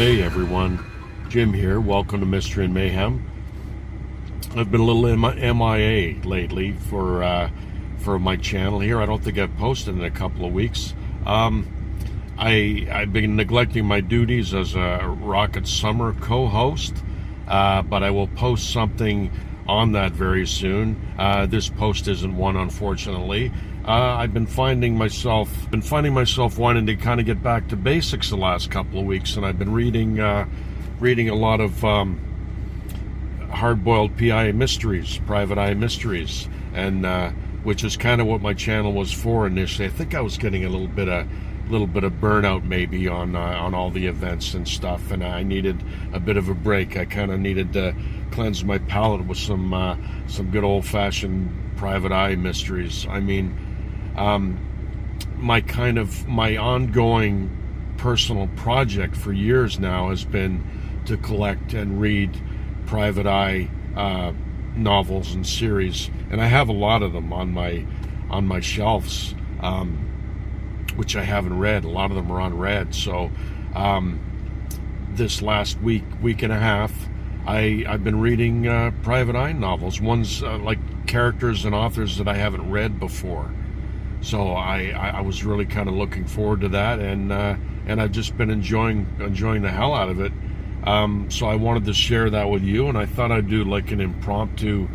Hey everyone, Jim here. Welcome to Mystery and Mayhem. I've been a little MIA lately for my channel here. I don't think I've posted in a couple of weeks. I've been neglecting my duties as a Rocket Summer co-host, but I will post something on that very soon. This post isn't one, unfortunately. I've been finding myself wanting to kind of get back to basics the last couple of weeks, and I've been reading a lot of hard-boiled PI mysteries, private eye mysteries, and which is kind of what my channel was for initially. I think I was getting a little bit of burnout maybe on all the events and stuff, and I needed a bit of a break. I kind of needed to cleanse my palate with some good old-fashioned private eye mysteries. I mean, my ongoing personal project for years now has been to collect and read private eye novels and series, and I have a lot of them on my shelves, which I haven't read. A lot of them are unread. So this last week and a half, I've been reading private eye novels, ones like characters and authors that I haven't read before. So I was really kind of looking forward to that, and I've just been enjoying the hell out of it. So I wanted to share that with you, and I thought I'd do like an impromptu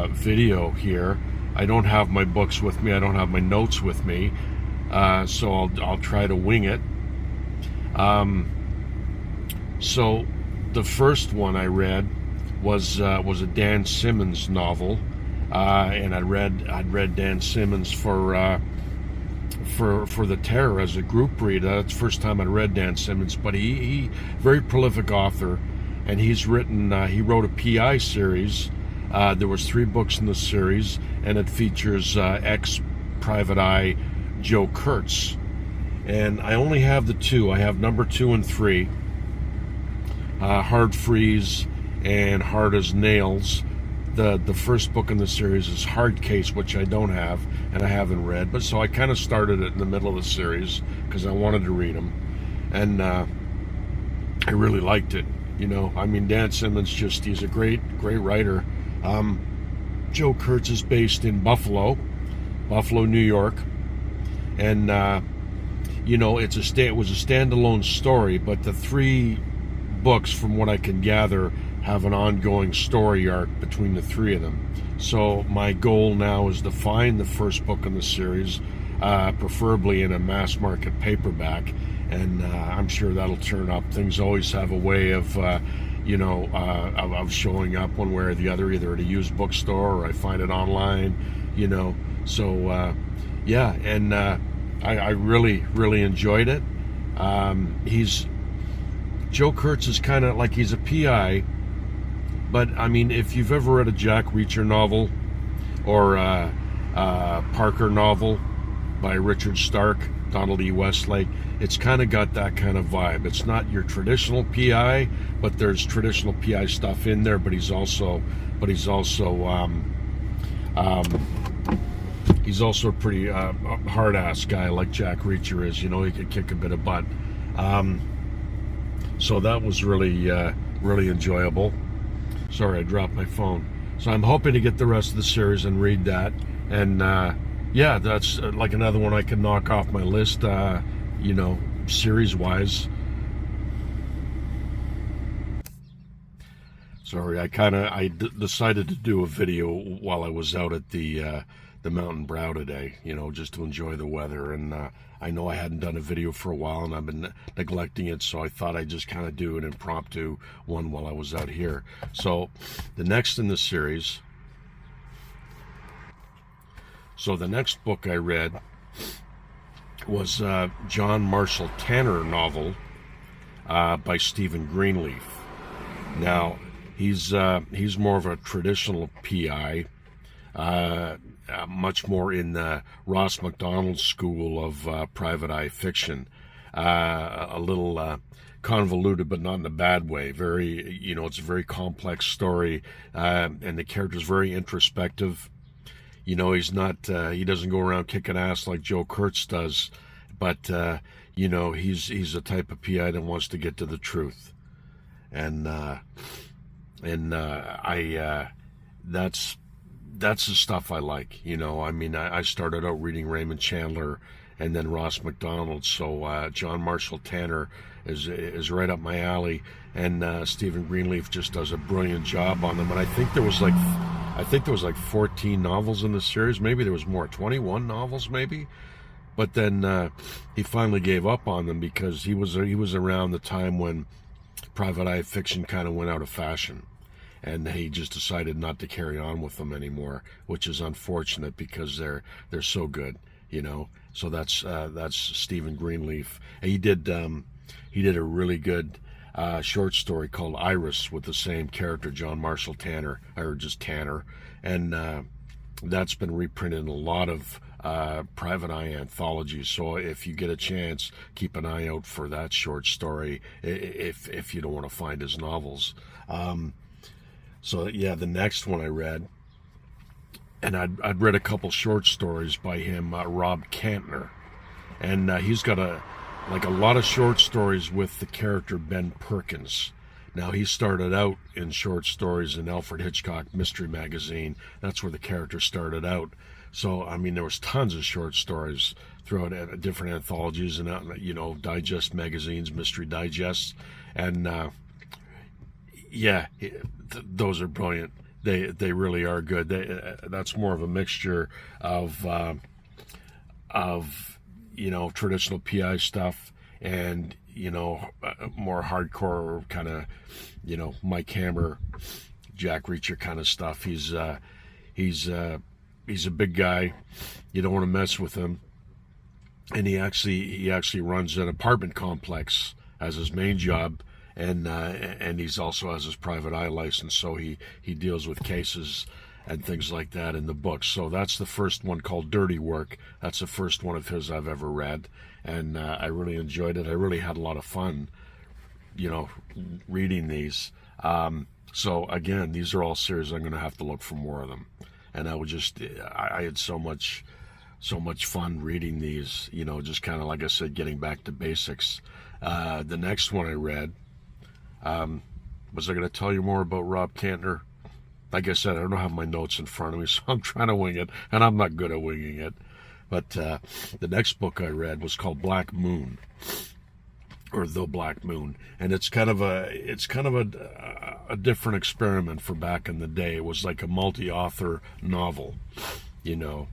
video here. I don't have my books with me. I don't have my notes with me, so I'll try to wing it. So the first one I read was a Dan Simmons novel. And I'd read Dan Simmons for the Terror as a group read. That's the first time I read Dan Simmons, but he very prolific author, and he wrote a PI series. There was 3 books in the series, and it features ex-private eye Joe Kurtz. And I only have the 2. I have number 2 and 3, Hard Freeze and Hard as Nails. The first book in the series is Hard Case, which I don't have and I haven't read, but so I kind of started it in the middle of the series because I wanted to read them, and I really liked it. You know, I mean, Dan Simmons, he's a great writer. Joe Kurtz is based in Buffalo, New York, and you know, it was a standalone story, but the 3 books, from what I can gather, have an ongoing story arc between the 3 of them. So my goal now is to find the first book in the series, preferably in a mass market paperback, and I'm sure that'll turn up. Things always have a way of of showing up one way or the other, either at a used bookstore or I find it online, you know. So yeah, and I really enjoyed it. Joe Kurtz is kind of like, he's a PI, but I mean, if you've ever read a Jack Reacher novel or a Parker novel by Richard Stark, Donald E. Westlake, it's kind of got that kind of vibe. It's not your traditional PI, but there's traditional PI stuff in there. But he's also a pretty hard-ass guy like Jack Reacher is. You know, he could kick a bit of butt. So that was really enjoyable. Sorry, I dropped my phone. So I'm hoping to get the rest of the series and read that. And yeah, that's like another one I can knock off my list, you know, series-wise. Sorry, I decided to do a video while I was out at the Mountain Brow today, you know, just to enjoy the weather. And I know I hadn't done a video for a while, and I've been neglecting it, so I thought I'd just kind of do an impromptu one while I was out here. So the next in the series, the next book I read was John Marshall Tanner novel by Stephen Greenleaf. Now, he's more of a traditional PI, much more in the Ross Macdonald school of private eye fiction. A little convoluted, but not in a bad way. Very, you know, it's a very complex story, and the character's very introspective. You know, he doesn't go around kicking ass like Joe Kurtz does, but you know, he's the type of PI that wants to get to the truth, and that's the stuff I like. You know, I mean, I started out reading Raymond Chandler and then Ross McDonald, so John Marshall Tanner is right up my alley, and Stephen Greenleaf just does a brilliant job on them. And I think there was like 14 novels in the series. Maybe there was more, 21 novels maybe. But then he finally gave up on them because he was around the time when private eye fiction kind of went out of fashion, and he just decided not to carry on with them anymore, which is unfortunate because they're so good, you know. So that's Stephen Greenleaf. He did a really good short story called Iris with the same character, John Marshall Tanner, or just Tanner, and that's been reprinted in a lot of private eye anthologies. So if you get a chance, keep an eye out for that short story if you don't want to find his novels. So yeah, the next one I read, and I'd read a couple short stories by him, Rob Kantner, and he's got a lot of short stories with the character Ben Perkins. Now, he started out in short stories in Alfred Hitchcock Mystery Magazine. That's where the character started out. So, I mean, there was tons of short stories throughout different anthologies and, you know, digest magazines, mystery digests. And, yeah, those are brilliant. They really are good. That's more of a mixture of you know, traditional PI stuff and, you know, more hardcore kind of, you know, Mike Hammer, Jack Reacher kind of stuff. He's a big guy. You don't want to mess with him. And he actually runs an apartment complex as his main job, and he's also has his private eye license, so he deals with cases and things like that in the book. So that's the first one, called Dirty Work. That's the first one of his I've ever read, and I really enjoyed it. I really had a lot of fun, you know, reading these. So again, these are all series I'm going to have to look for more of them. And I had so much fun reading these, you know, just kind of, like I said, getting back to basics. The next one I read, was I going to tell you more about Rob Kantner? Like I said, I don't have my notes in front of me, so I'm trying to wing it, and I'm not good at winging it. But the next book I read was called Black Moon, or The Black Moon, and it's kind of a different experiment for back in the day. It was like a multi-author novel, you know,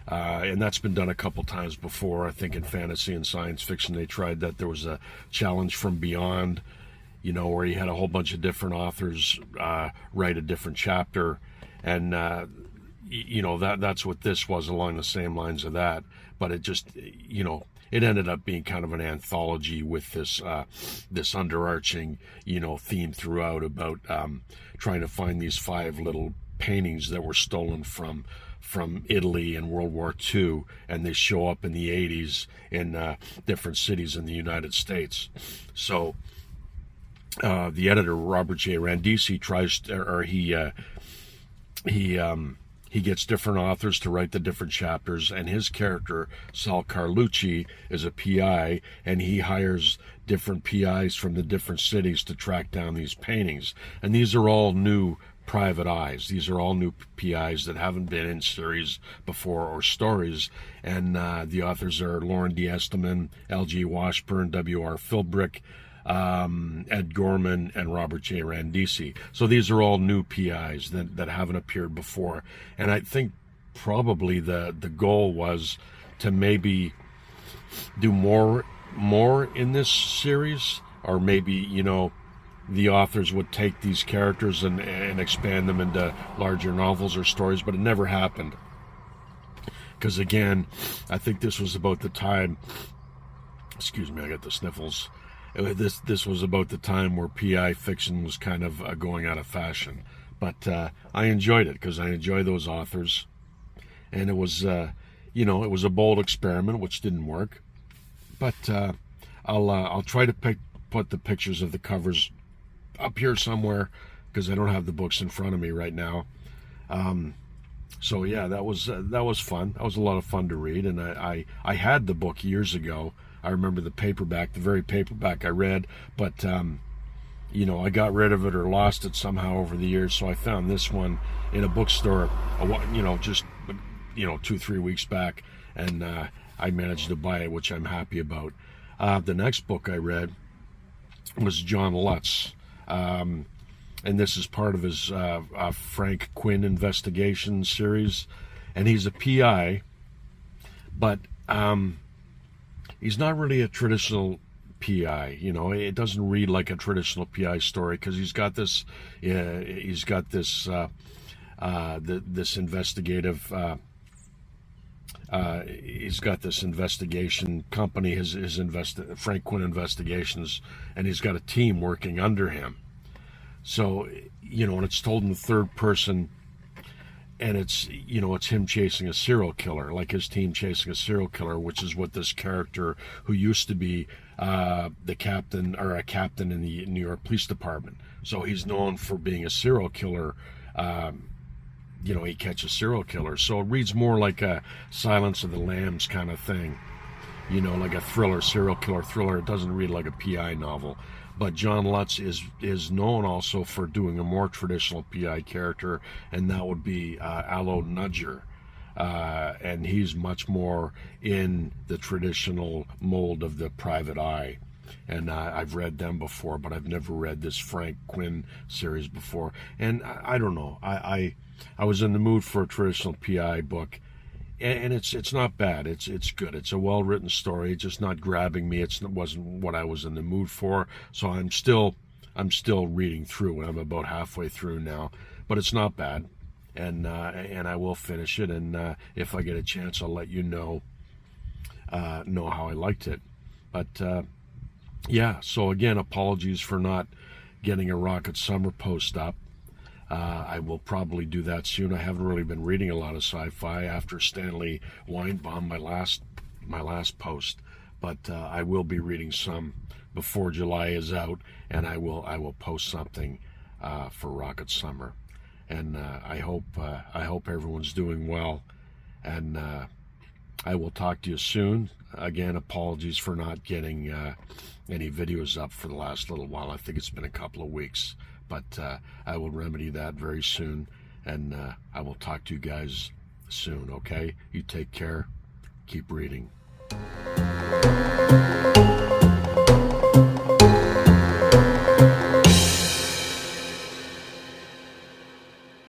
and that's been done a couple times before. I think in fantasy and science fiction they tried that. There was a Challenge from Beyond, you know, where you had a whole bunch of different authors write a different chapter, and you know, that's what this was, along the same lines of that. But it just, you know, it ended up being kind of an anthology with this this underarching, you know, theme throughout about trying to find these 5 little paintings that were stolen from Italy in World War II, and they show up in the 80s in different cities in the United States. So the editor, Robert J. Randisi, tries to, or he gets different authors to write the different chapters, and his character, Sal Carlucci, is a PI, and he hires different PIs from the different cities to track down these paintings. And these are all new private eyes. These are all new PIs that haven't been in series before or stories. And the authors are Lauren D. Esteman, L.G. Washburn, W.R. Philbrick, Ed Gorman, and Robert J. Randisi. So these are all new PIs that haven't appeared before. And I think probably the goal was to maybe do more in this series, or maybe, you know, the authors would take these characters and expand them into larger novels or stories, but it never happened. Because again, I think this was about the time, excuse me, I got the sniffles. This was about the time where PI fiction was kind of going out of fashion. But I enjoyed it because I enjoy those authors. And it was, you know, it was a bold experiment, which didn't work. But I'll try to put the pictures of the covers up here somewhere, because I don't have the books in front of me right now. So yeah, that was fun. That was a lot of fun to read, and I had the book years ago. I remember the paperback, the very paperback I read, but I got rid of it or lost it somehow over the years. So I found this one in a bookstore, just 2-3 weeks back, and I managed to buy it, which I'm happy about. The next book I read was John Lutz. And this is part of his Frank Quinn investigation series. And he's a PI, but he's not really a traditional PI. It doesn't read like a traditional PI story because he's got this this investigative. He's got this investigation company, Frank Quinn Investigations, and he's got a team working under him. So, and it's told in the third person, and it's him chasing a serial killer, like his team chasing a serial killer, which is what this character, who used to be a captain in the New York Police Department. So he's known for being a serial killer. He catches serial killers. So it reads more like a Silence of the Lambs kind of thing, like a thriller, serial killer thriller. It doesn't read like a PI novel. But John Lutz is known also for doing a more traditional PI character, and that would be Allo Nudger. And he's much more in the traditional mold of the private eye. And I've read them before, but I've never read this Frank Quinn series before. And I don't know. I was in the mood for a traditional PI book, and it's not bad. It's good. It's a well-written story. It's just not grabbing me. It wasn't what I was in the mood for. So I'm still reading through, and I'm about halfway through now. But it's not bad, and I will finish it. And if I get a chance, I'll let you know how I liked it. But yeah. So again, apologies for not getting a Rocket Summer post up. I will probably do that soon. I haven't really been reading a lot of sci-fi after Stanley Weinbaum, my last post, but I will be reading some before July is out, and I will post something for Rocket Summer. And I hope everyone's doing well, and I will talk to you soon. Again, apologies for not getting any videos up for the last little while. I think it's been a couple of weeks. But I will remedy that very soon, and I will talk to you guys soon, okay? You take care. Keep reading.